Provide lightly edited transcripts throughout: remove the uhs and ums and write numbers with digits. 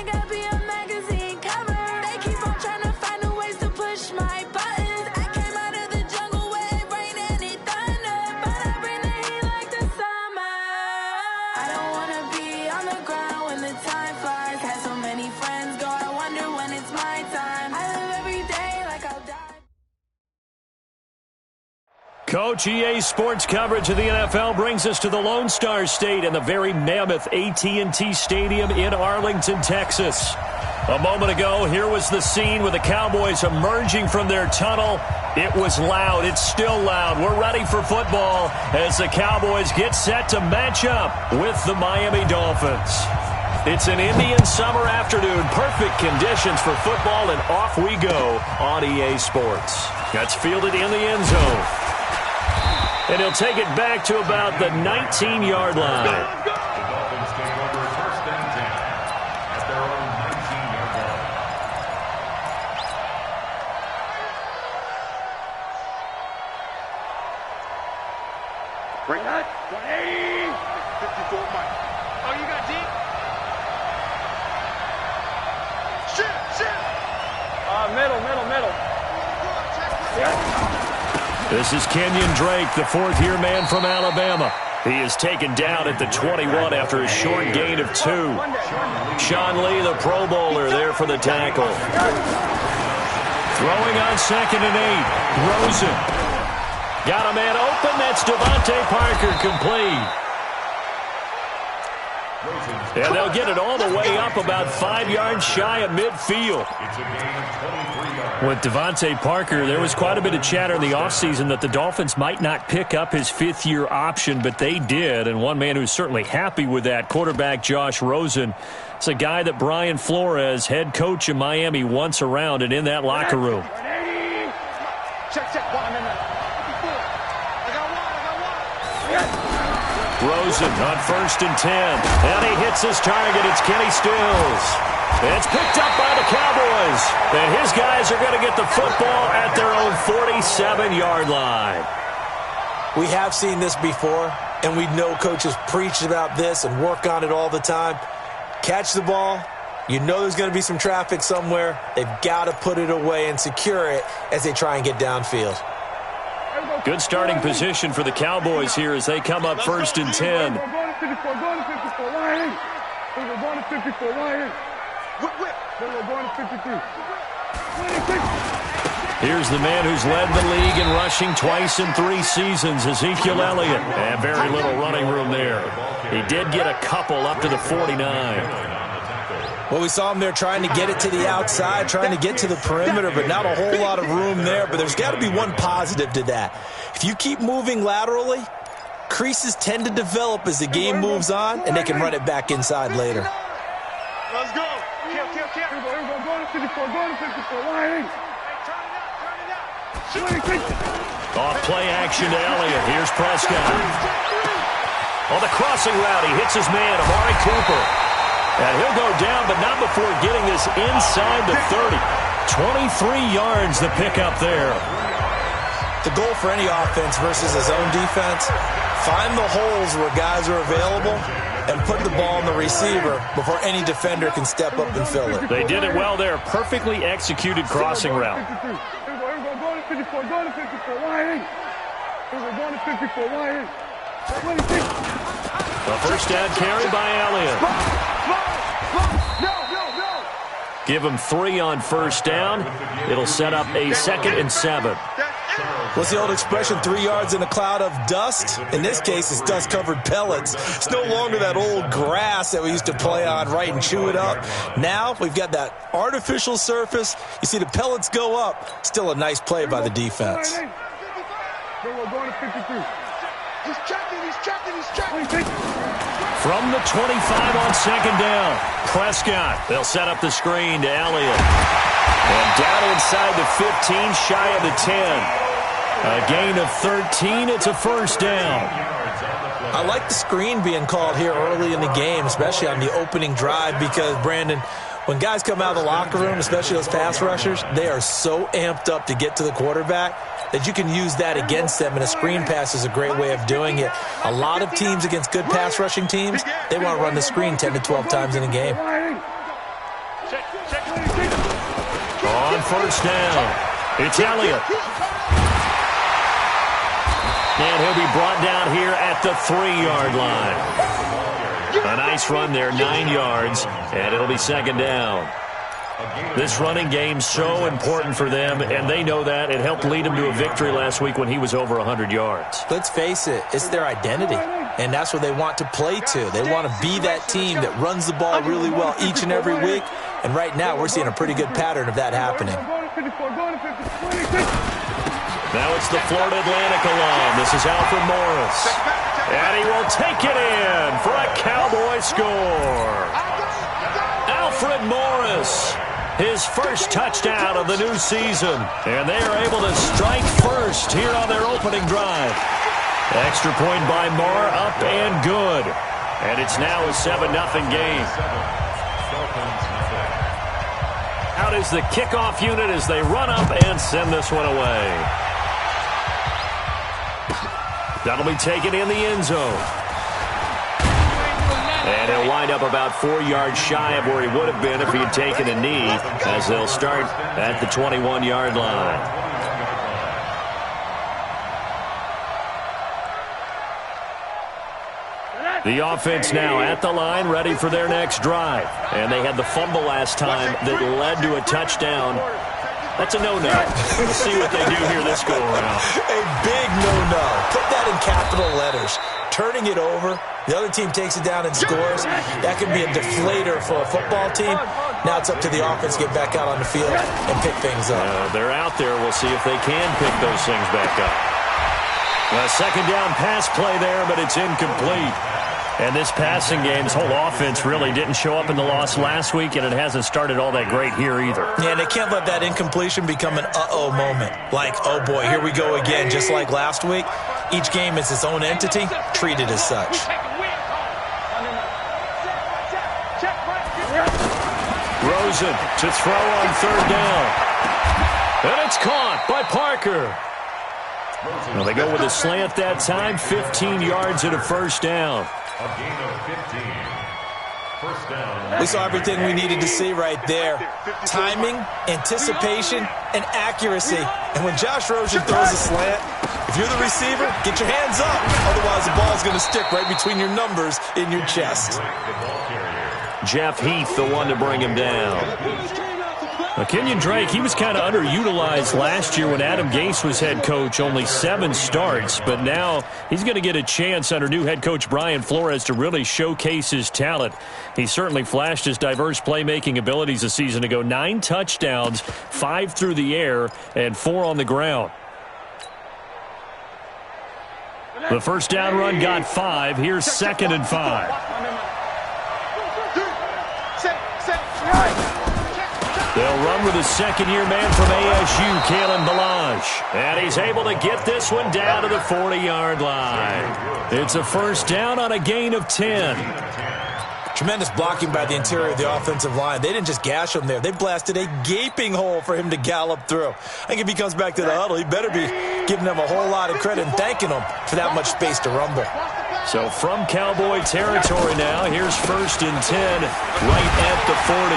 like I'll be a magazine cover. They keep on trying to find a ways to push my buttons. I came out of the jungle where it rain and it thunder, but I bring the heat like the summer. I don't wanna be on the ground when the time flies. Had so many friends go, I wonder when it's my time. I live every day like I'll die. Coach, EA Sports coverage of the NFL brings us to the Lone Star State and the very mammoth AT&T Stadium in Arlington, Texas. A moment ago, here was the scene with the Cowboys emerging from their tunnel. It was loud. It's still loud. We're ready for football as the Cowboys get set to match up with the Miami Dolphins. It's an Indian summer afternoon. Perfect conditions for football, and off we go on EA Sports. That's fielded in the end zone. And he'll take it back to about the 19-yard line. The Dolphins take over 1st and 10 at their own 19-yard line. Bring that. 180. 54 Mike. Oh, you got deep? Shit. Middle. Yeah. This is Kenyon Drake, the fourth-year man from Alabama. He is taken down at the 21 after a short gain of 2. Sean Lee, the Pro Bowler, there for the tackle. Throwing on 2nd and 8. Rosen. Got a man open. That's Devontae Parker, complete. And they'll get it all the way up about 5 yards shy of midfield. It's a gain of 23 yards. With Devontae Parker, there was quite a bit of chatter in the offseason that the Dolphins might not pick up his 5th-year option, but they did. And one man who's certainly happy with that, quarterback Josh Rosen. It's a guy that Brian Flores, head coach of Miami, wants around and in that locker room. Check. Rosen on 1st and 10. And he hits his target. It's Kenny Stills. It's picked up by the Cowboys. And his guys are going to get the football at their own 47-yard line. We have seen this before, and we know coaches preach about this and work on it all the time. Catch the ball. You know there's going to be some traffic somewhere. They've got to put it away and secure it as they try and get downfield. Good starting position for the Cowboys here as they come up 1st and 10. Going to 54. Going to 54. Going to 53. Here's the man who's led the league in rushing twice in 3 seasons, Ezekiel Elliott. And very little running room there. He did get a couple up to the 49. Well, we saw him there trying to get it to the outside, trying to get to the perimeter, but not a whole lot of room there. But there's got to be one positive to that. If you keep moving laterally, creases tend to develop as the game moves on, and they can run it back inside later. Let's go. Kill. Going to 54. Going to 54. Off play action to Elliott. Here's Prescott. On the crossing route, he hits his man, Amari Cooper. And he'll go down, but not before getting this inside the 30. 23 yards the pickup there. The goal for any offense versus a zone defense, find the holes where guys are available and put the ball on the receiver before any defender can step up and fill it. They did it well there. Perfectly executed crossing route. Going to 54. Going to 54. Going to 54. A first down carry by Elliott. Give him 3 on 1st down. It'll set up a 2nd and 7. What's the old expression, 3 yards in a cloud of dust? In this case, it's dust-covered pellets. It's no longer that old grass that we used to play on, right, and chew it up. Now we've got that artificial surface. You see the pellets go up. Still a nice play by the defense. Going to 53. He's checking. From the 25 on 2nd down, Prescott. They'll set up the screen to Elliott. And down inside the 15, shy of the 10. A gain of 13. It's a 1st down. I like the screen being called here early in the game, especially on the opening drive, because, Brandon, when guys come out of the locker room, especially those pass rushers, they are so amped up to get to the quarterback that you can use that against them, and a screen pass is a great way of doing it. A lot of teams against good pass rushing teams, they want to run the screen 10 to 12 times in a game. On first down, it's Elliott. And he'll be brought down here at the 3-yard line. A nice run there, 9 yards, and it'll be second down. This running game's so important for them, and they know that. It helped lead them to a victory last week when he was over 100 yards. Let's face it, it's their identity, and that's what they want to play to. They want to be that team that runs the ball really well each and every week, and right now we're seeing a pretty good pattern of that happening. Now it's the Florida Atlantic alum. This is Alfred Morris. And he will take it in for a Cowboy score. Alfred Morris, his first touchdown of the new season. And they are able to strike first here on their opening drive. Extra point by Moore, up and good. And it's now a 7-0 game. Out is the kickoff unit as they run up and send this one away. That'll be taken in the end zone. And he'll wind up about 4 yards shy of where he would have been if he had taken a knee, as they'll start at the 21-yard line. The offense now at the line, ready for their next drive. And they had the fumble last time that led to a touchdown. That's a no-no. We'll see what they do here this go-around. A big no-no. Put that in capital letters. Turning it over, the other team takes it down and scores. That can be a deflator for a football team. Now it's up to the offense to get back out on the field and pick things up. They're out there. We'll see if they can pick those things back up. A second down pass play there, but it's incomplete. And this passing game's whole offense really didn't show up in the loss last week, and it hasn't started all that great here either. Yeah, and they can't let that incompletion become an uh-oh moment. Like, oh boy, here we go again, just like last week. Each game is its own entity, treated as such. Rosen to throw on third down. And it's caught by Parker. Well, they go with a slant that time, 15 yards and a first down. A gain of 15. First down. We saw everything we needed to see right there. Timing, anticipation, and accuracy. And when Josh Rosen throws a slant, if you're the receiver, get your hands up. Otherwise, the ball's going to stick right between your numbers in your chest. Jeff Heath, the one to bring him down. Now, Kenyon Drake, he was kind of underutilized last year when Adam Gase was head coach, only 7 starts. But now he's going to get a chance under new head coach Brian Flores to really showcase his talent. He certainly flashed his diverse playmaking abilities a season ago. 9 touchdowns, 5 through the air, and 4 on the ground. The first down run got 5. Here's 2nd and 5. They'll run with a second-year man from ASU, Kalen Ballage. And he's able to get this one down to the 40-yard line. It's a first down on a gain of 10. Tremendous blocking by the interior of the offensive line. They didn't just gash him there. They blasted a gaping hole for him to gallop through. I think if he comes back to the huddle, he better be giving them a whole lot of credit and thanking them for that much space to rumble. So from Cowboy territory now, here's 1st and 10 right at the 40.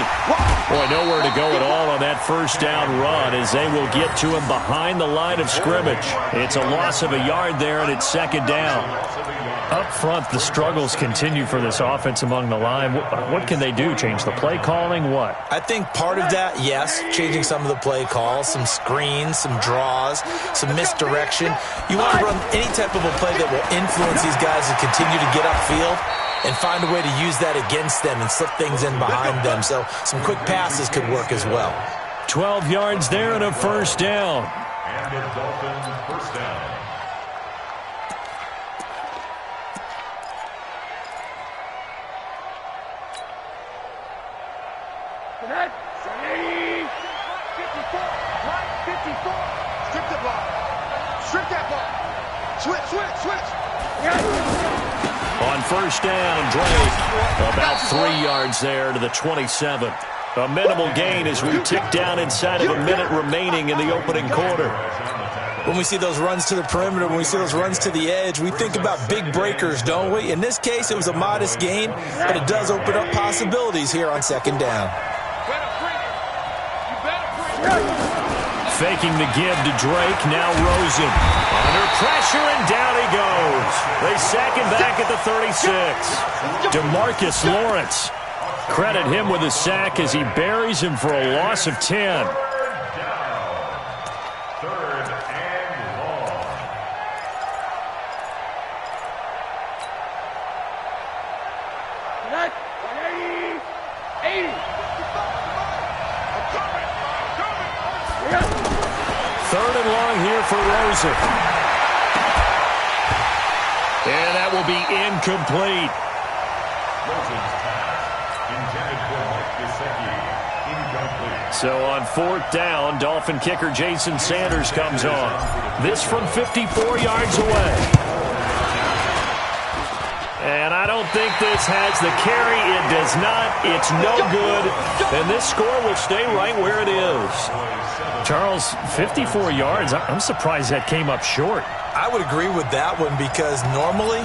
Boy, nowhere to go at all on that first down run as they will get to him behind the line of scrimmage. It's a loss of a yard there, and it's 2nd down. Up front, the struggles continue for this offense among the line. What can they do? Change the play calling? What? I think part of that, yes, changing some of the play calls, some screens, some draws, some misdirection. You want to run any type of a play that will influence these guys to continue to get upfield and find a way to use that against them and slip things in behind them. So some quick passes could work as well. 12 yards there and a first down. And the Dolphins first down. On first down, Drake about 3 yards there to the 27. A minimal gain as we tick down inside of a minute remaining in the opening quarter. When we see those runs to the perimeter, when we see those runs to the edge, we think about big breakers, don't we? In this case, it was a modest gain, but it does open up possibilities here on 2nd down. Faking the give to Drake. Now Rosen. Under pressure, and down he goes. They sack him back at the 36. DeMarcus Lawrence. Credit him with a sack as he buries him for a loss of 10. Third and long. That's 80. Third and long here for Rosen. And that will be incomplete. Rosen's pass intended for Mike Gesicki. Incomplete. So on fourth down, Dolphin kicker Jason Sanders comes on. This from 54 yards away. And I don't think this has the carry. It does not. It's no good. And this score will stay right where it is. Charles, 54 yards. I'm surprised that came up short. I would agree with that one because normally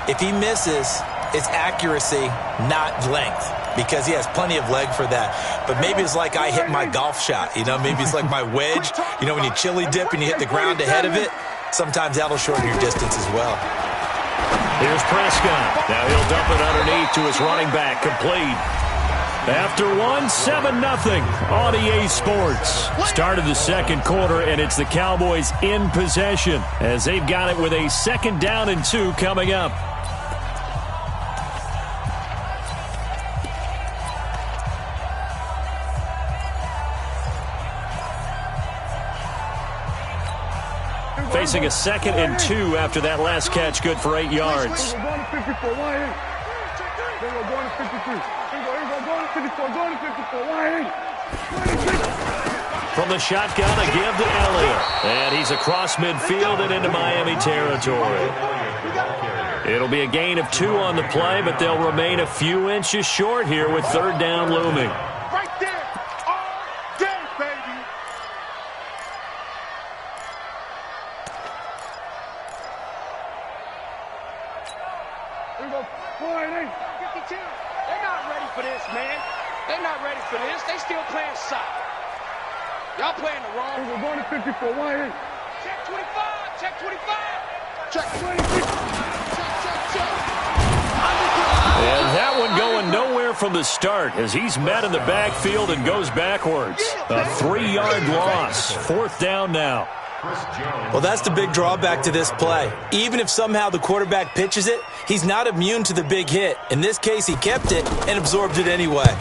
if he misses, it's accuracy, not length, because he has plenty of leg for that. But maybe it's like I hit my golf shot. Maybe it's like my wedge. When you chili dip and you hit the ground ahead of it, sometimes that'll shorten your distance as well. Here's Prescott. Now he'll dump it underneath to his running back. Complete. After 7-0 on EA Sports. Started the second quarter, and it's the Cowboys in possession as they've got it with a 2nd down and 2 coming up. Facing a 2nd and 2 after that last catch, good for 8 yards. We're going to 54. Then we're going to 53. Going to 54. Going to 54. From the shotgun, a give to Elliott. And he's across midfield and into Miami territory. It'll be a gain of 2 on the play, but they'll remain a few inches short here with 3rd down looming. Right there. All day, baby. Here we go. 52. They're not ready for this, man. They're not ready for this. They still playing soccer. Y'all playing the wrong. We're going to 54. Check 25. Check 25. Check 26. And that one going nowhere from the start as he's met in the backfield and goes backwards. A 3-yard loss. 4th down now. Well, that's the big drawback to this play. Even if somehow the quarterback pitches it, he's not immune to the big hit. In this case, he kept it and absorbed it anyway.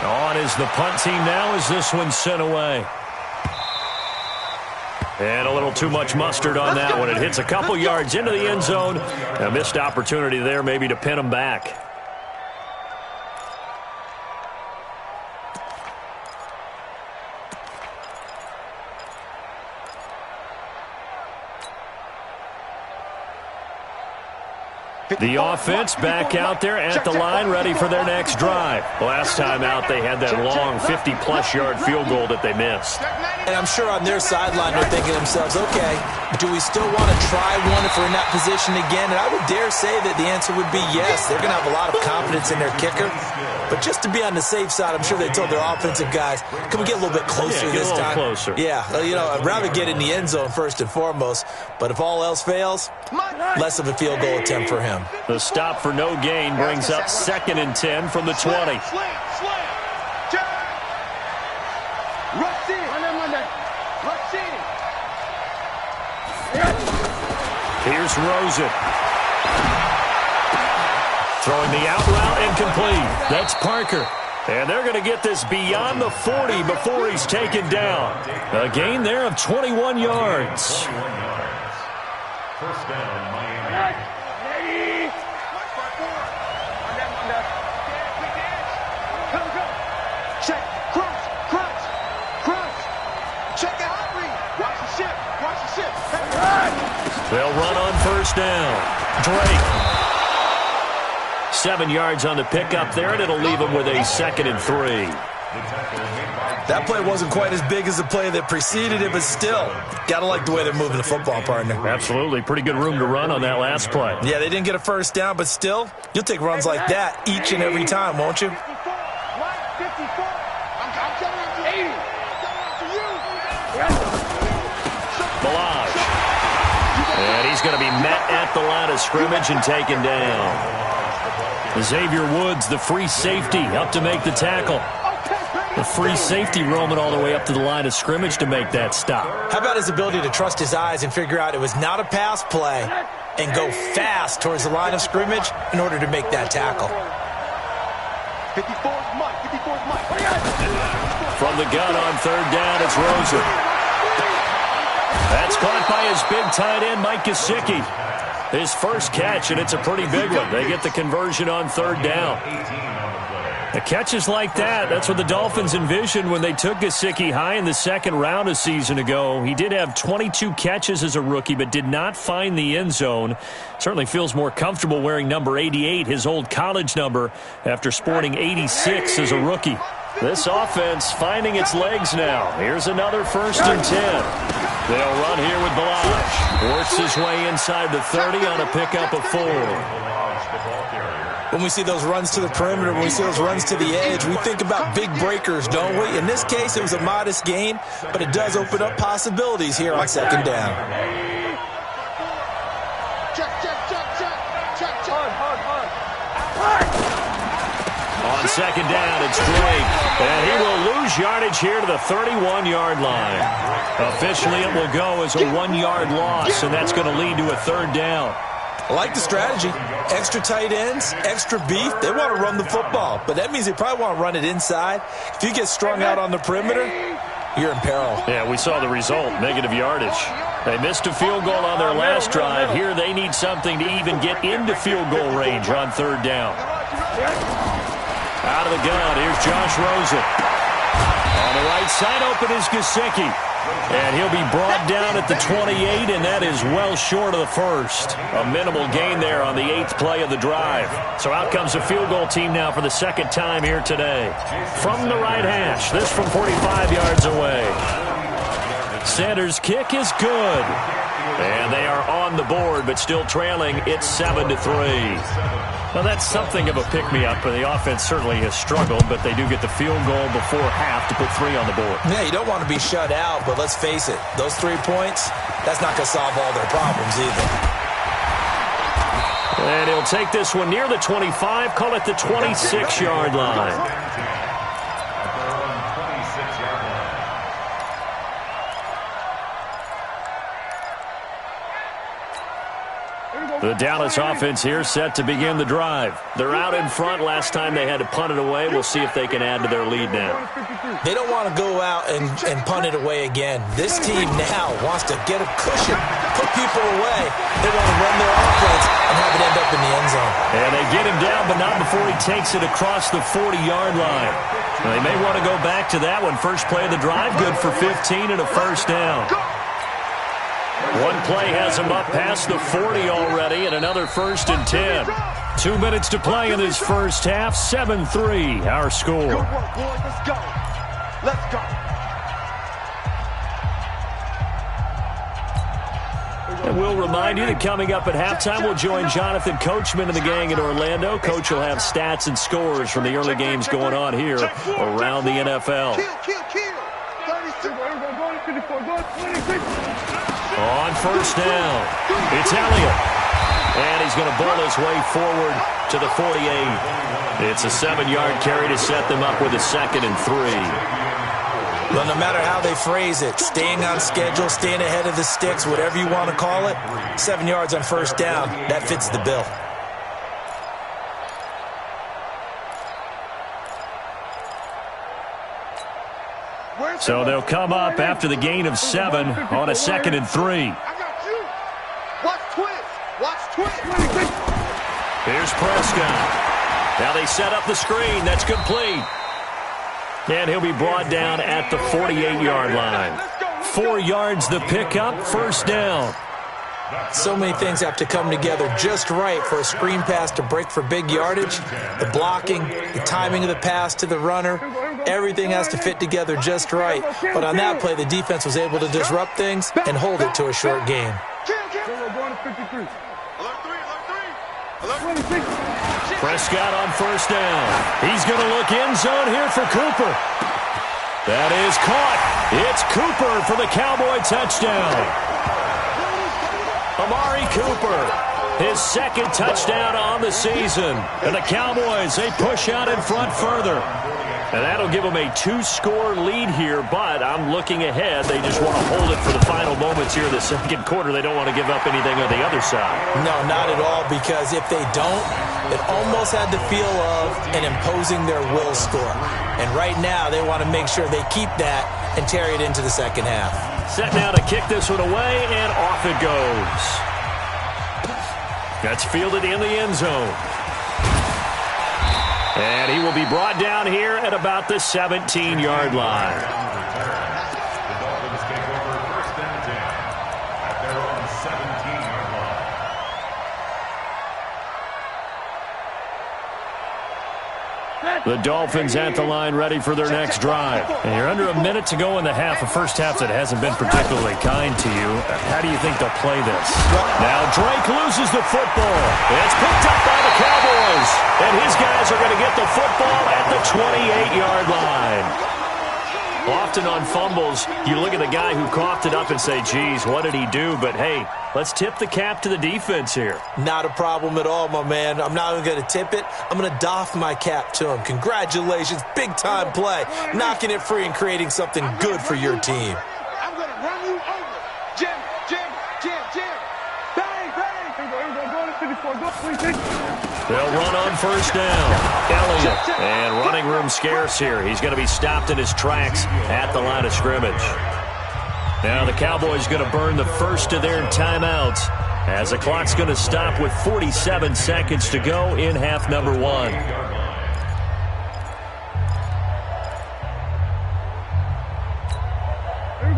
On is the punt team now as this one's sent away. And a little too much mustard on that one. It hits a couple yards into the end zone. A missed opportunity there maybe to pin him back. The offense back out there at the line, ready for their next drive. Last time out, they had that long 50-plus yard field goal that they missed. And I'm sure on their sideline, they're thinking to themselves, okay, do we still want to try one if we're in that position again? And I would dare say that the answer would be yes. They're going to have a lot of confidence in their kicker. But just to be on the safe side, I'm sure they told their offensive guys, can we get a little bit closer this time? Closer. Yeah, I'd rather get in the end zone first and foremost. But if all else fails, less of a field goal attempt for him. The stop for no gain brings up 2nd and 10 from the 20. Here's Rosen. Throwing the out route incomplete. That's Parker. And they're going to get this beyond the 40 before he's taken down. A gain there of 21 yards. 1st down, Miami. Check. Cross. Check it out. Watch the ship. They'll run on 1st down. Drake. 7 yards on the pickup there, and it'll leave him with a 2nd and 3. That play wasn't quite as big as the play that preceded it, but still, got to like the way they're moving the football, partner. Absolutely. Pretty good room to run on that last play. Yeah, they didn't get a 1st down, but still, you'll take runs like that each and every time, won't you? Balaj. And he's going to be met at the line of scrimmage and taken down. Xavier Woods, the free safety, up to make the tackle. The free safety roaming all the way up to the line of scrimmage to make that stop. How about his ability to trust his eyes and figure out it was not a pass play and go fast towards the line of scrimmage in order to make that tackle. 54's Mike. 54's Mike. From the gun on third down, it's Rosen. That's caught by his big tight end, Mike Gesicki. His first catch, and it's a pretty big one. They get the conversion on third down. The catches like that, that's what the Dolphins envisioned when they took Gesicki high in the second round a season ago. He did have 22 catches as a rookie, but did not find the end zone. Certainly feels more comfortable wearing number 88, his old college number, after sporting 86 as a rookie. This offense finding its legs now. Here's another 1st and 10. They'll run here with Balaj. Works his way inside the 30 on a pickup of 4. When we see those runs to the perimeter, when we see those runs to the edge, we think about big breakers, don't we? In this case, it was a modest gain, but it does open up possibilities here on second down. Check. On second down, it's Drake, and he will lose yardage here to the 31-yard line. Officially, it will go as a 1-yard loss, and that's going to lead to a third down. I like the strategy. Extra tight ends, extra beef. They want to run the football, but that means they probably want to run it inside. If you get strung out on the perimeter, you're in peril. Yeah, we saw the result, negative yardage. They missed a field goal on their last drive. Here they need something to even get into field goal range on third down. Out of the gun, here's Josh Rosen. On the right side, open is Gesicki. And he'll be brought down at the 28, and that is well short of the first. A minimal gain there on the 8th play of the drive. So out comes the field goal team now for the second time here today. From the right hash, this from 45 yards away. Sanders' kick is good. And they are on the board, but still trailing. It's 7-3. Well, that's something of a pick-me-up. The offense certainly has struggled, but they do get the field goal before half to put 3 on the board. Yeah, you don't want to be shut out, but let's face it, those 3 points, that's not going to solve all their problems either. And he'll take this one near the 25, call it the 26-yard line. The Dallas offense here set to begin the drive. They're out in front. Last time they had to punt it away. We'll see if they can add to their lead now. They don't want to go out and punt it away again. This team now wants to get a cushion, put people away. They want to run their offense and have it end up in the end zone. And they get him down, but not before he takes it across the 40-yard line. Now, they may want to go back to that one. First play of the drive, good for 15 and a first down. One play has him up past the 40 already, and another 1st and 10. 2 minutes to play in this first half. 7-3, our score. Good work, boys. Let's go. Let's go. And we'll remind you that coming up at halftime, we'll join Jonathan Coachman and the gang in Orlando. Coach will have stats and scores from the early games going on here around the NFL. Kill. 36. On first down, it's Elliott. And he's going to bowl his way forward to the 48. It's a 7-yard carry to set them up with a 2nd and 3. Well, no matter how they phrase it, staying on schedule, staying ahead of the sticks, whatever you want to call it, 7 yards on first down, that fits the bill. So they'll come up after the gain of 7 on a 2nd and 3. I got you. Watch twist. Here's Prescott. Now they set up the screen. That's complete. And he'll be brought down at the 48-yard line. 4 yards the pickup, first down. So many things have to come together just right for a screen pass to break for big yardage. The blocking, the timing of the pass to the runner, everything has to fit together just right. But on that play, the defense was able to disrupt things and hold it to a short game. Prescott on first down. He's going to look end zone here for Cooper. That is caught. It's Cooper for the Cowboy touchdown. Amari Cooper, his second touchdown on the season. And the Cowboys, they push out in front further. And that'll give them a 2-score lead here, but I'm looking ahead. They just want to hold it for the final moments here in the second quarter. They don't want to give up anything on the other side. No, not at all, because if they don't, it almost had the feel of an imposing their will score. And right now, they want to make sure they keep that and carry it into the second half. Set now to kick this one away, and off it goes. That's fielded in the end zone. And he will be brought down here at about the 17-yard line. The Dolphins take over 1st and 10 at their own 17-yard line. The Dolphins at the line ready for their next drive. And you're under a minute to go in the half, a first half that hasn't been particularly kind to you. How do you think they'll play this? Now Drake loses the football. It's picked up by the Cowboys. And his guys are going to get the football at the 28-yard line. Often on fumbles, you look at the guy who coughed it up and say, geez, what did he do? But, hey, let's tip the cap to the defense here. Not a problem at all, my man. I'm not even going to tip it. I'm going to doff my cap to him. Congratulations. Big-time play. Knocking it free and creating something good for your team. I'm going to run you over. Jim. Bang, bang. They'll run on first down. Elliott, and running room scarce here. He's going to be stopped in his tracks at the line of scrimmage. Now the Cowboys going to burn the first of their timeouts as the clock's going to stop with 47 seconds to go in half number 1.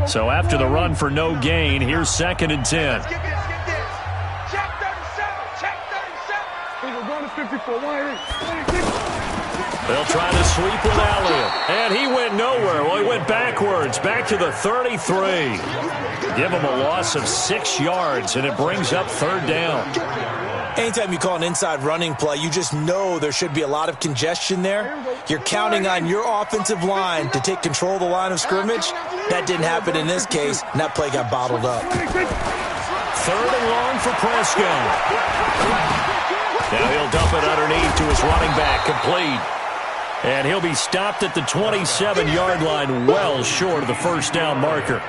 So after the run for no gain, here's 2nd and 10. Get this. Check 37. They'll try to sweep with Elliott. And he went nowhere. Well, he went backwards, back to the 33. Give him a loss of 6 yards, and it brings up 3rd down. Anytime you call an inside running play, you just know there should be a lot of congestion there. You're counting on your offensive line to take control of the line of scrimmage. That didn't happen in this case, and that play got bottled up. 3rd and long for Prescott. Now he'll dump it underneath to his running back, complete. And he'll be stopped at the 27-yard line, well short of the first down marker. A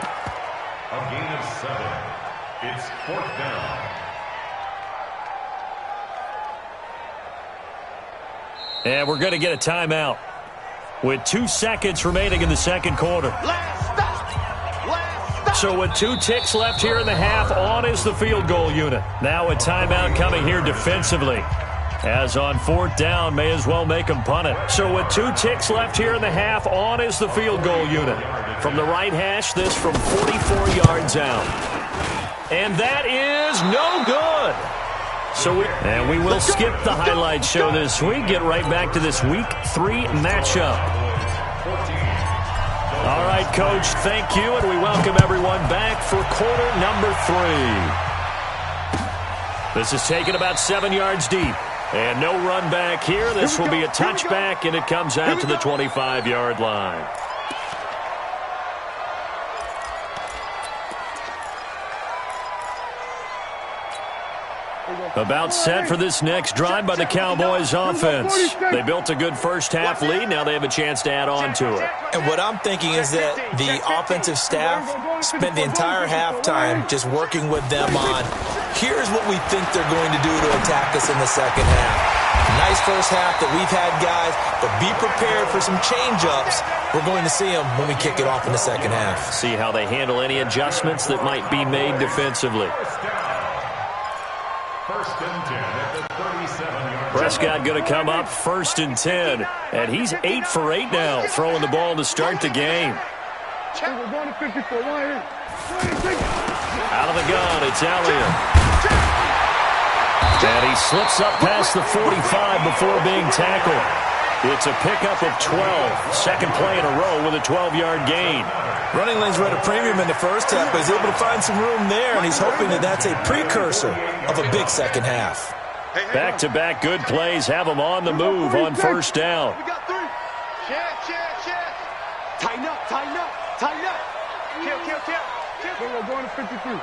gain of 7. It's 4th down. And we're going to get a timeout with 2 seconds remaining in the second quarter. Last stop. So with 2 ticks left here in the half, on is the field goal unit. Now a timeout coming here defensively. As on 4th down, may as well make them punt it. So with 2 ticks left here in the half, on is the field goal unit. From the right hash, this from 44 yards out. And that is no good. So we will skip the highlight show this week. Get right back to this Week 3 matchup. All right, Coach, thank you, and we welcome everyone back for quarter number 3. This is taken about 7 yards deep. And no run back here. This will be a touchback, and it comes out to the 25-yard line. About set for this next drive by the Cowboys offense. They built a good first half lead. Now they have a chance to add on to it. And what I'm thinking is that the offensive staff spent the entire halftime just working with them on, here's what we think they're going to do to attack us in the second half. Nice first half that we've had, guys, but be prepared for some change-ups. We're going to see them when we kick it off in the second half. See how they handle any adjustments that might be made defensively. First and 10 at the 37-yard. Prescott going to come up 1st and 10. And he's 8 for 8 now, throwing the ball to start the game. Out of the gun, it's Elliott. And he slips up past the 45 before being tackled. It's a pickup of 12. Second play in a row with a 12-yard gain. Running lanes were at a premium in the first half, but he's able to find some room there, and he's hoping that that's a precursor of a big second half. Back-to-back good plays have him on the move on first down. We got 3. Check. Tighten up, tighten up, tighten up. Kill. They will go to 53.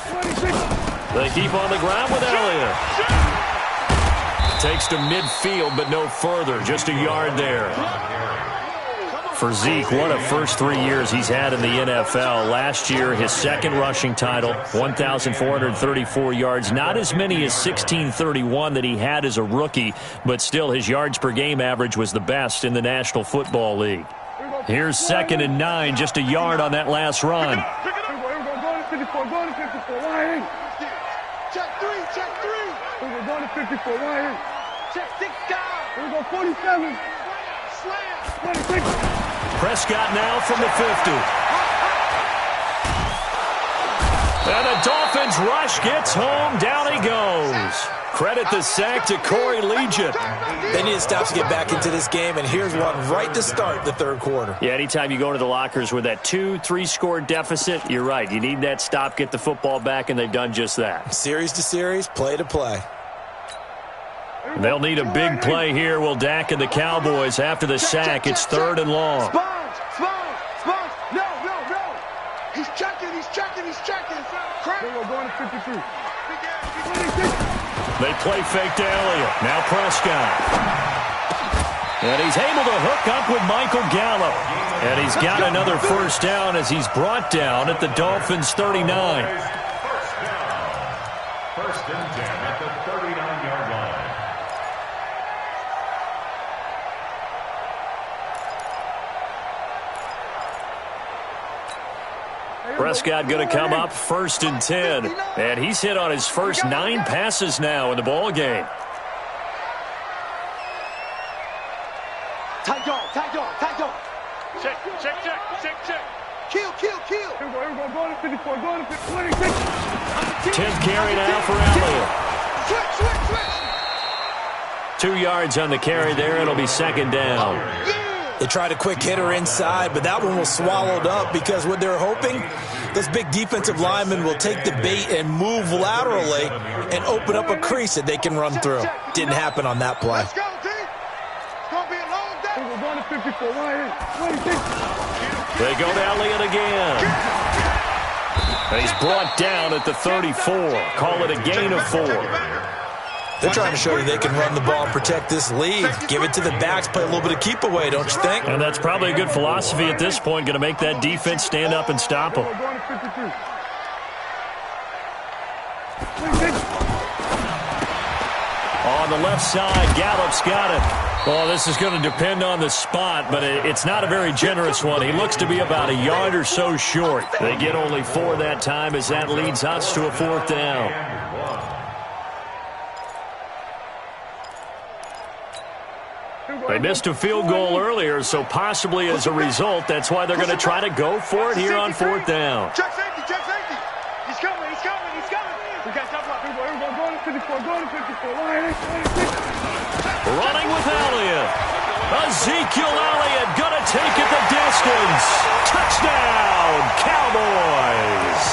26. They keep on the ground with Elliott. Takes to midfield, but no further. Just a yard there. For Zeke, what a first 3 years he's had in the NFL. Last year, his second rushing title, 1,434 yards. Not as many as 1,631 that he had as a rookie, but still his yards per game average was the best in the National Football League. Here's 2nd and 9, just a yard on that last run. Go to 54. Go to 54. Why ain't? Check three. Go to 54. Why ain't? Check 6 guys. Here we go, 47. Slam. 26. Prescott now from the 50. And the Dolphins rush gets home. Down he goes. Credit the sack to Corey Legion. They need to stop to get back into this game, and here's one right to start the third quarter. Yeah, anytime you go into the lockers with that 2-3 score deficit, you're right. You need that stop, get the football back, and they've done just that. Series to series, play to play. They'll need a big play here. Will Dak and the Cowboys after the sack. It's 3rd and long. Sponge. No. He's checking. Crack. They will go to 53. 26. They play fake to Elliott. Now Prescott. And he's able to hook up with Michael Gallup. And he's got another first down as he's brought down at the Dolphins' 39. First and 10 at the 39-yard line. Prescott going to come up 1st and 10. And he's hit on his first 9 passes now in the ball game. Tight dog. Check. Kill. Here we go. Go to 54. Go to 26. 10th carry now for Elliott. Switch. 2 yards on the carry there. It'll be 2nd down. They tried a quick hitter inside, but that one was swallowed up because what they're hoping, those big defensive linemen will take the bait and move laterally and open up a crease that they can run through. Didn't happen on that play. Let's go, team. It's going to be a long day. They will go to 54. Why ain't? 26. They go to Elliott again. And he's brought down at the 34. Call it a gain of 4. They're trying to show you they can run the ball and protect this lead. Give it to the backs, play a little bit of keep away, don't you think? And that's probably a good philosophy at this point, going to make that defense stand up and stop them. They will go to 53. 26. On the left side, Gallup's got it. Oh, this is going to depend on the spot, but it's not a very generous one. He looks to be about a yard or so short. They get only 4 that time as that leads us to a 4th down. They missed a field goal earlier, so possibly as a result, that's why they're going to try to go for it here on 4th down. Check safety. He's coming. We got top block. Here we go. Go to 54. Go to 54. Why ain't? 26. Running with Elliott. Ezekiel Elliott going to take it the distance. Touchdown, Cowboys.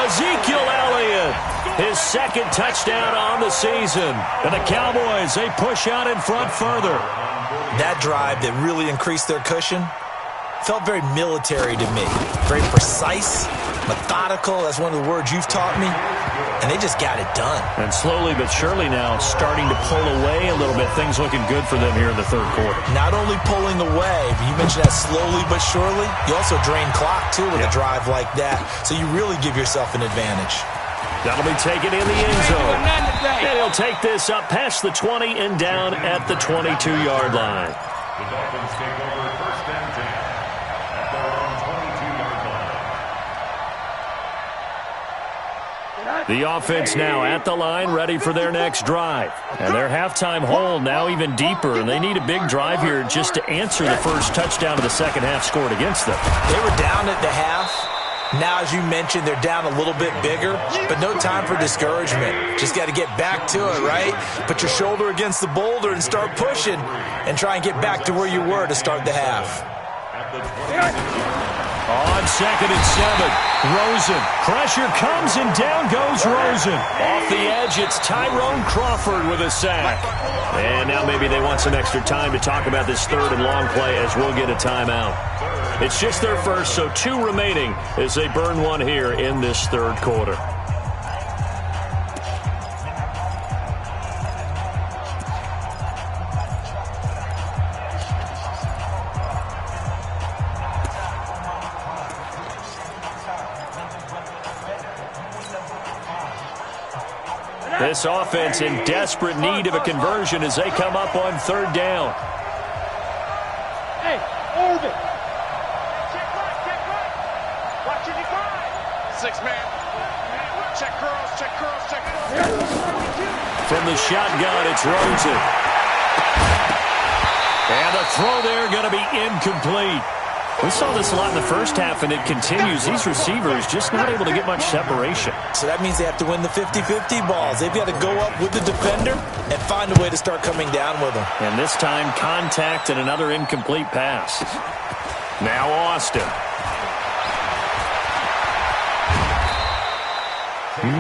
Ezekiel Elliott, his 2nd touchdown on the season. And the Cowboys, they push out in front further. That drive that really increased their cushion felt very military to me. Very precise, methodical. That's one of the words you've taught me. And they just got it done. And slowly but surely now starting to pull away a little bit. Things looking good for them here in the 3rd quarter. Not only pulling away, but you mentioned that slowly but surely. You also drain clock, too, with a drive like that. So you really give yourself an advantage. That'll be taken in the end zone. And he'll take this up past the 20 and down at the 22-yard line. The Dolphins take over 1st and 10 at their own 22-yard line. The offense now at the line, ready for their next drive. And their halftime hole now even deeper, and they need a big drive here just to answer the first touchdown of the second half scored against them. They were down at the half. Now, as you mentioned, they're down a little bit bigger, but no time for discouragement. Just got to get back to it, right? Put your shoulder against the boulder and start pushing and try and get back to where you were to start the half. On 2nd and 7, Rosen. Pressure comes and down goes Rosen. Off the edge, it's Tyrone Crawford with a sack. And now maybe they want some extra time to talk about this 3rd and long play as we'll get a timeout. It's just their first, so 2 remaining as they burn one here in this third quarter. This offense in desperate need of a conversion as they come up on third down. Hey, orbit. Check right. Watching you five. 6 man. Check curls. From the shotgun, it's Rosen. And the throw there going to be incomplete. We saw this a lot in the first half, and it continues. These receivers just not able to get much separation. So that means they have to win the 50-50 balls. They've got to go up with the defender and find a way to start coming down with them. And this time, contact and another incomplete pass. Now Austin.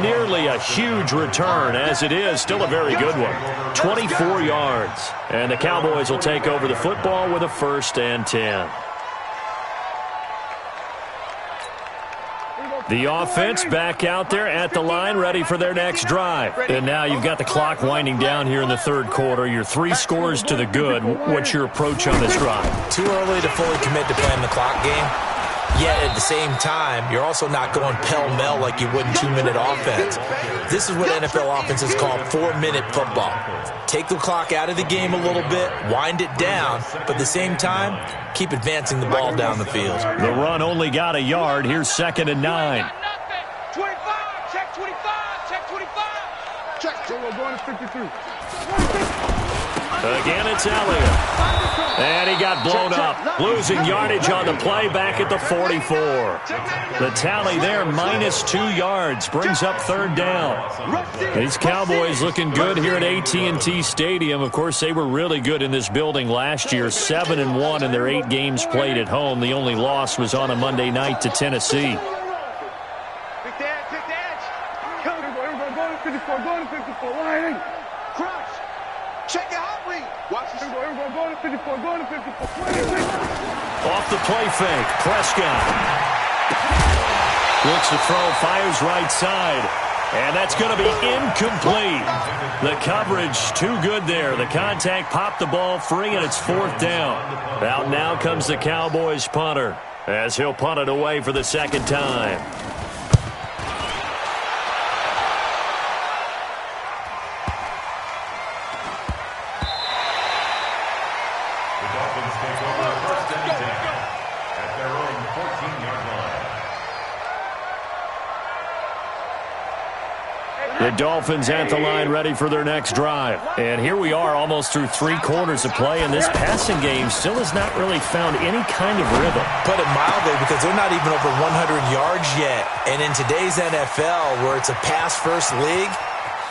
Nearly a huge return, as it is still a very good one. 24 yards. And the Cowboys will take over the football with a 1st and 10. The offense back out there at the line, ready for their next drive. And now you've got the clock winding down here in the third quarter. You're 3 scores to the good. What's your approach on this drive? Too early to fully commit to playing the clock game. Yet at the same time, you're also not going pell-mell like you would in 2-minute offense. This is what NFL offenses call 4-minute football. Take the clock out of the game a little bit, wind it down, but at the same time, keep advancing the ball down the field. The run only got a yard. Here's 2nd and 9. 25, check 25, check 25. Check. We're going to 53. Again, it's Elliott. And he got blown up. Losing yardage on the play back at the 44. The tally there, -2 yards. Brings up 3rd down. These Cowboys looking good here at AT&T Stadium. Of course, they were really good in this building last year. 7-1 in their 8 games played at home. The only loss was on a Monday night to Tennessee. Big dance. Go to 54. Go to 54. Line. Crush. Check it out, read. Watch this. Go to 54. Go to 54. Off the play fake, Prescott. Looks to throw, fires right side. And that's going to be incomplete. The coverage too good there. The contact popped the ball free, and it's 4th down. Out now comes the Cowboys punter as he'll punt it away for the 2nd time. The Dolphins at the line, ready for their next drive. And here we are, almost through 3 quarters of play, and this passing game still has not really found any kind of rhythm. Put it mildly, because they're not even over 100 yards yet. And in today's NFL, where it's a pass-first league,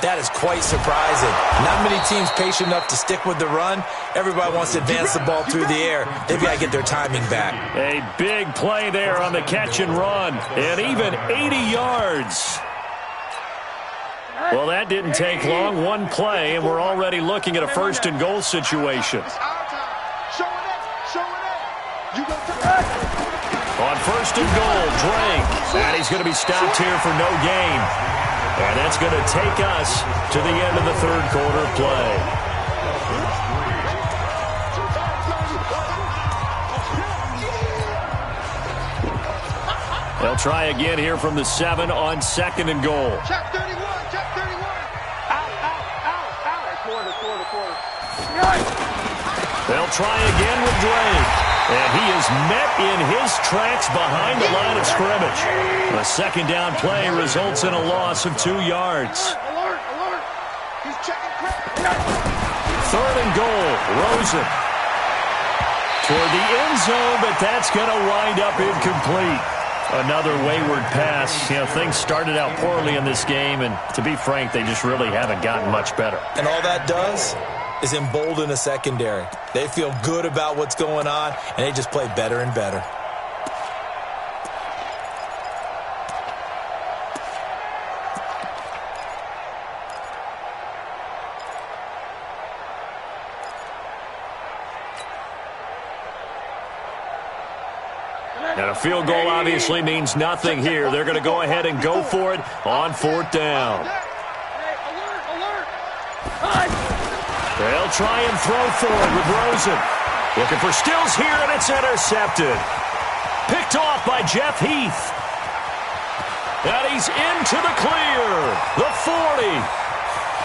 that is quite surprising. Not many teams patient enough to stick with the run. Everybody wants to advance the ball through the air. They've got to get their timing back. A big play there on the catch and run, and even 80 yards. Well, that didn't take long. 1 play, and we're already looking at a 1st and goal situation. On 1st and goal, Drake. And he's going to be stopped here for no gain. And that's going to take us to the end of the third quarter play. They'll try again here from the 7 on 2nd and goal. Check 31, check 31. Out. Quarter. They'll try again with Drake. And he is met in his tracks behind the line of scrimmage. A 2nd down play results in a loss of 2 yards. Alert. He's checking crack. 3rd and goal, Rosen. Toward the end zone, but that's going to wind up incomplete. Another wayward pass. Things started out poorly in this game, and to be frank, they just really haven't gotten much better. And all that does is embolden a secondary. They feel good about what's going on, and they just play better and better. And a field goal obviously means nothing here. They're going to go ahead and go for it on 4th down. They'll try and throw forward with Rosen. Looking for Stills here, and it's intercepted. Picked off by Jeff Heath. And he's into the clear. The 40,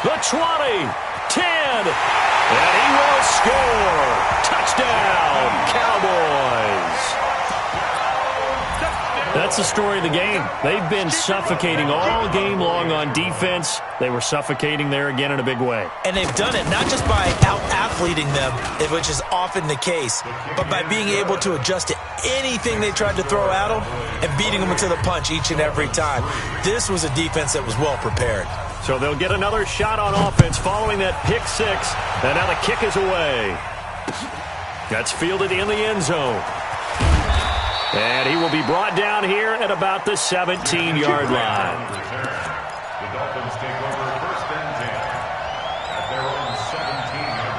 the 20, 10, and he will score. Touchdown, Cowboys. That's the story of the game. They've been suffocating all game long on defense. They were suffocating there again in a big way. And they've done it not just by out-athleting them, which is often the case, but by being able to adjust to anything they tried to throw at them and beating them to the punch each and every time. This was a defense that was well prepared. So they'll get another shot on offense following that pick six. And now the kick is away. That's fielded in the end zone. And he will be brought down here at about the 17-yard line. The Dolphins take over 1st and 10 at their own 17-yard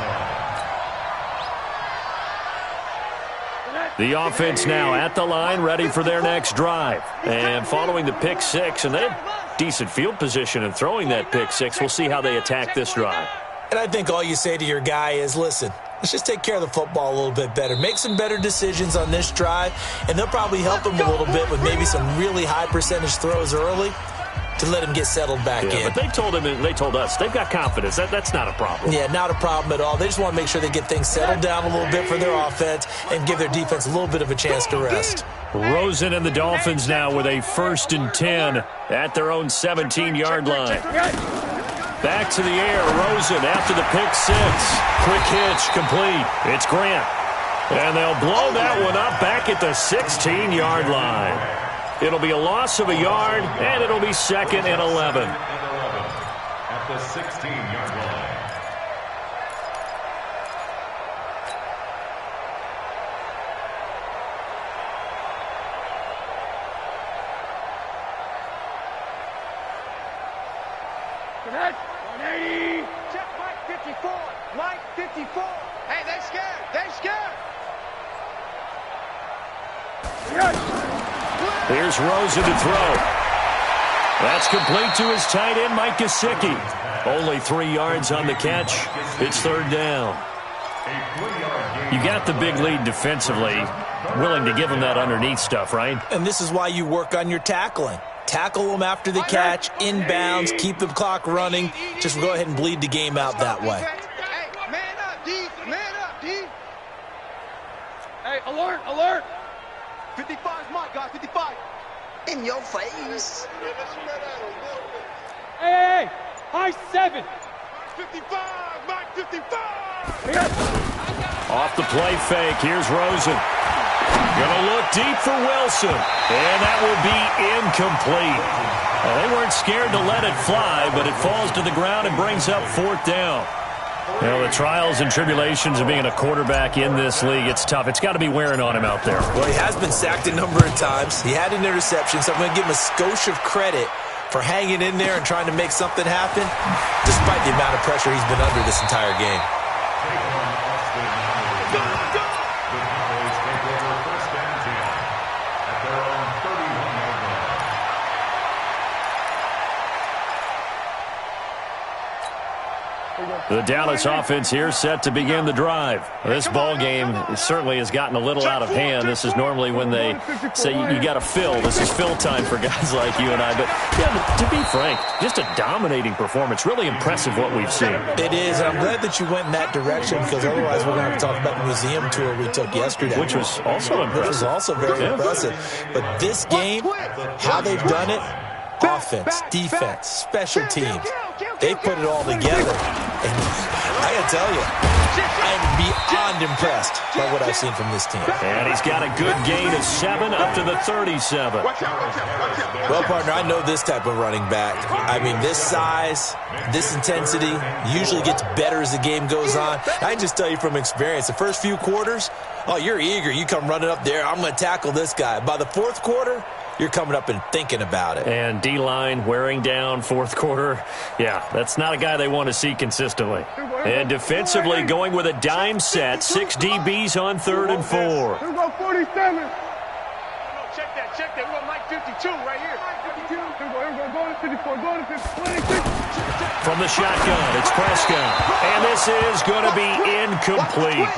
line. The offense now at the line, ready for their next drive. And following the pick six, and they have decent field position in throwing that pick six. We'll see how they attack this drive. And I think all you say to your guy is, listen, let's just take care of the football a little bit better. Make some better decisions on this drive, and they'll probably help him a little bit with maybe some really high percentage throws early to let him get settled back in. But they told him, and they told us, they've got confidence. That's not a problem. Yeah, not a problem at all. They just want to make sure they get things settled down a little bit for their offense and give their defense a little bit of a chance to rest. Rosen and the Dolphins now with a 1st and 10 at their own 17-yard line. Back to the air, Rosen after the pick six. Quick hitch, complete. It's Grant. And they'll blow that one up back at the 16-yard line. It'll be a loss of a yard, and it'll be 2nd and 11. At the 16-yard line. Check Mike 54. Mike 54. Hey, they scared. They scared. Here's Rosen to throw. That's complete to his tight end, Mike Gesicki. Only 3 yards on the catch. It's 3rd down. You got the big lead defensively. Willing to give him that underneath stuff, right? And this is why you work on your tackling. Tackle them after the catch, inbounds, keep the clock running. Just go ahead and bleed the game out that way. Hey, man up, D. Man up, D. Hey, alert, alert. 55 is Mike, guys, 55. In your face. Hey, high 7. 55, Mike 55. Off the play fake, here's Rosen. Gonna look deep for Wilson, and that will be incomplete. Well, they weren't scared to let it fly, but it falls to the ground and brings up 4th down. You know, the trials and tribulations of being a quarterback in this league, it's tough. It's got to be wearing on him out there. Well, he has been sacked a number of times. He had an interception, so I'm going to give him a skosh of credit for hanging in there and trying to make something happen, despite the amount of pressure he's been under this entire game. The Dallas offense here set to begin the drive. This ball game certainly has gotten a little out of hand. This is normally when they say you got to fill. This is fill time for guys like you and I. But yeah, to be frank, just a dominating performance. Really impressive what we've seen. It is, and I'm glad that you went in that direction because otherwise we're going to have to talk about the museum tour we took yesterday. Which was also impressive. Which was also very impressive. But this game, how they've done it, offense, defense, special teams, they put it all together. And I got to tell you, I'm beyond impressed by what I've seen from this team. And he's got a good gain of 7 up to the 37. Well, partner, I know this type of running back. I mean, this size, this intensity usually gets better as the game goes on. I can just tell you from experience, the first few quarters, oh, you're eager. You come running up there, I'm going to tackle this guy. By the 4th quarter, you're coming up and thinking about it. And D-line wearing down 4th quarter. Yeah, that's not a guy they want to see consistently. And defensively going with a dime set. 6 DBs on 3rd and 4. Here we go, 47. check that. We're going to Mike 52 right here. 52. Here we go. Go to 54. Go to 56. From the shotgun, it's Prescott. And this is going to be incomplete.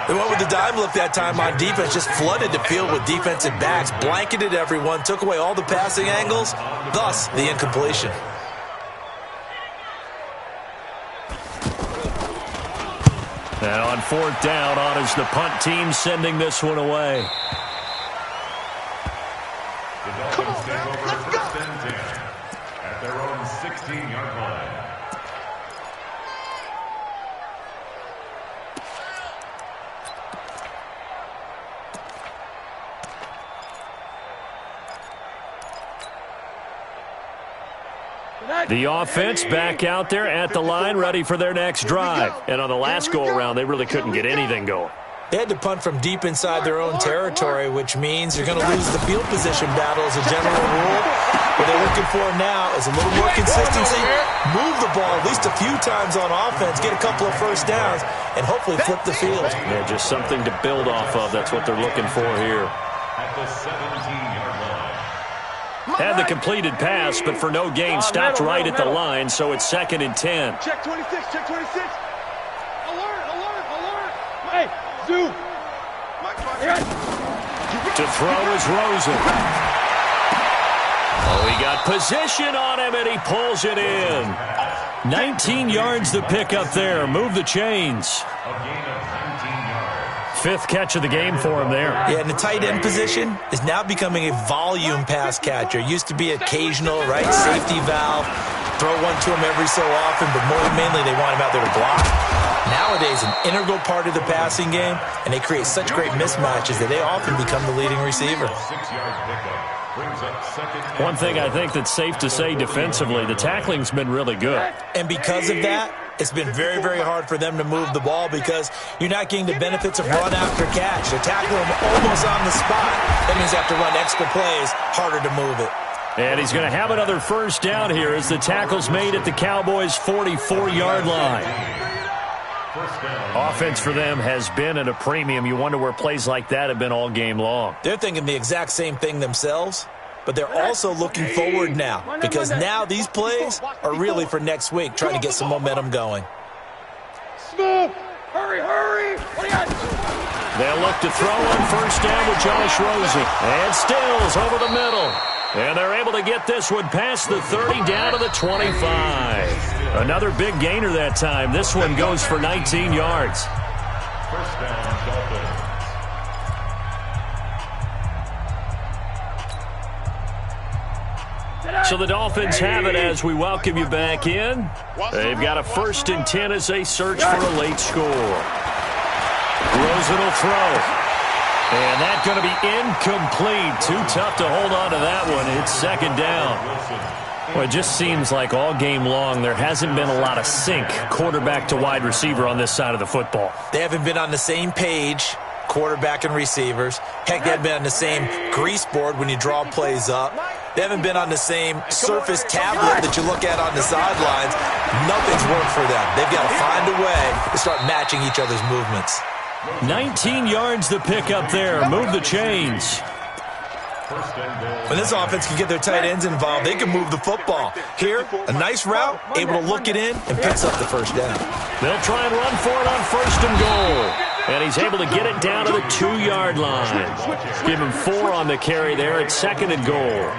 They went with the dime look that time on defense, just flooded the field with defensive backs, blanketed everyone, took away all the passing angles, thus the incompletion. And on fourth down, on is the punt team sending this one away. The Dolphins take over first and 10 at their own 16-yard line. The offense back out there at the line, ready for their next drive. And on the last go-around, they really couldn't get anything going. They had to punt from deep inside their own territory, which means you're going to lose the field position battle as a general rule. What they're looking for now is a little more consistency, move the ball at least a few times on offense, get a couple of first downs, and hopefully flip the field. Yeah, just something to build off of. That's what they're looking for here. At the 17-yard line. Had the completed pass, but for no gain, stopped right at the line, so it's 2nd and 10. Check 26. Alert. Hey, Zoo. To throw is Rosen. Oh, he got position on him, and he pulls it in. 19 yards the pick up there. Move the chains. A gain of 19 yards. 5th catch of the game for him there. Yeah, and the tight end position is now becoming a volume pass catcher. Used to be occasional, right? Safety valve. Throw one to him every so often, but mainly they want him out there to block. Nowadays, an integral part of the passing game, and they create such great mismatches that they often become the leading receiver. 6-yard pickup brings up 2nd. One thing I think that's safe to say defensively, the tackling's been really good. And because of that, it's been very, very hard for them to move the ball because you're not getting the benefits of run after catch. They're tackling them almost on the spot. That means they have to run extra plays, harder to move it. And he's going to have another first down here as the tackle's made at the Cowboys' 44-yard line. Offense for them has been at a premium. You wonder where plays like that have been all game long. They're thinking the exact same thing themselves, but they're also looking forward now because now these plays are really for next week, trying to get some momentum going. Smooth. Hurry. What do you got? They'll look to throw on first down with Josh Rosen. And Stills over the middle. And they're able to get this one past the 30 down to the 25. Another big gainer that time. This one goes for 19 yards. First down, Dolphins. So the Dolphins have it as we welcome you back in. They've got a 1st and 10 as they search for a late score. Rosen will throw. And that's going to be incomplete. Too tough to hold on to that one. It's 2nd down. Well, it just seems like all game long there hasn't been a lot of sync quarterback to wide receiver on this side of the football. They haven't been on the same page, quarterback and receivers. Heck, they haven't been on the same grease board when you draw plays up. They haven't been on the same surface tablet that you look at on the sidelines. Nothing's worked for them. They've got to find a way to start matching each other's movements. 19 yards the pick up there. Move the chains. When this offense can get their tight ends involved, they can move the football. Here, a nice route, able to look it in, and picks up the first down. They'll try and run for it on 1st and goal. And he's able to get it down to the 2-yard line. Give him 4 on the carry there at 2nd and goal.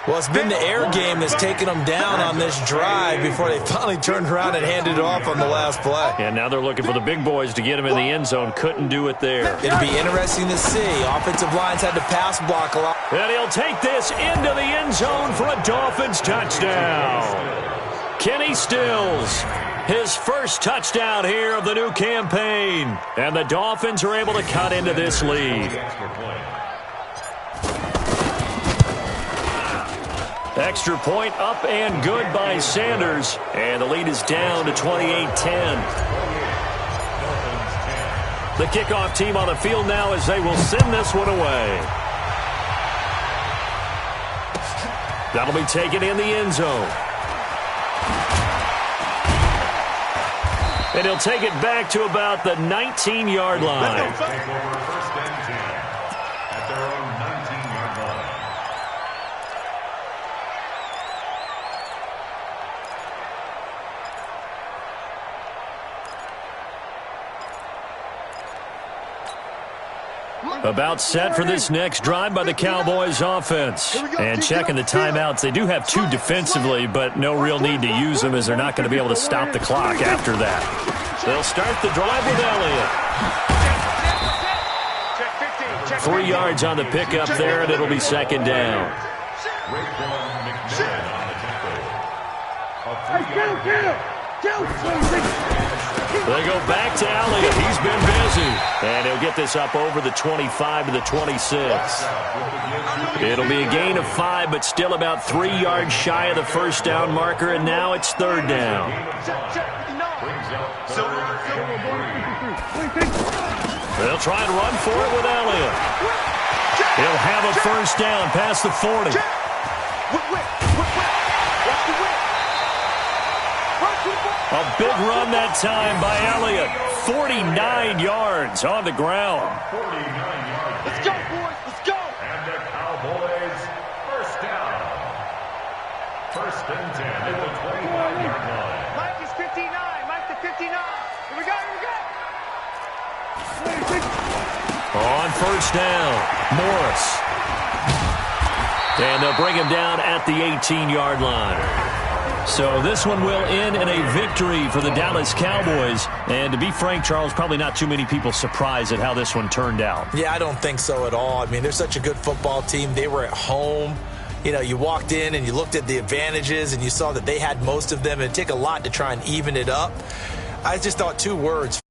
Well, it's been the air game that's taken them down on this drive before they finally turned around and handed it off on the last play. And now they're looking for the big boys to get him in the end zone. Couldn't do it there. It'll be interesting to see. Offensive lines had to pass block a lot. And he'll take this into the end zone for a Dolphins touchdown. Kenny Stills, his first touchdown here of the new campaign. And the Dolphins are able to cut into this lead. Extra point up and good by Sanders. And the lead is down to 28-10. The kickoff team on the field now as they will send this one away. That'll be taken in the end zone. And he'll take it back to about the 19-yard line. About set for this next drive by the Cowboys offense. And checking the timeouts, they do have 2 defensively, but no real need to use them as they're not going to be able to stop the clock after that. They'll start the drive with Elliott. 3 yards on the pickup there, and it'll be second down. They go back to Elliott. He's been busy. And he'll get this up over the 25 to the 26. It'll be a gain of 5, but still about 3 yards shy of the first down marker, and now it's third down. They'll try and run for it with Elliott. He'll have a first down past the 40. A big run that time by Elliott. 49 yards on the ground. 49 yards. Let's go, boys. Let's go. And the Cowboys first down. First and 10 at the 25-yard line. Mike is 59. Mike to 59. Here we go. Here we go. On first down, Morris. And they'll bring him down at the 18-yard line. So this one will end in a victory for the Dallas Cowboys. And to be frank, Charles, probably not too many people surprised at how this one turned out. Yeah, I don't think so at all. I mean, they're such a good football team. They were at home. You know, you walked in and you looked at the advantages and you saw that they had most of them. It'd take a lot to try and even it up. I just thought 2 words.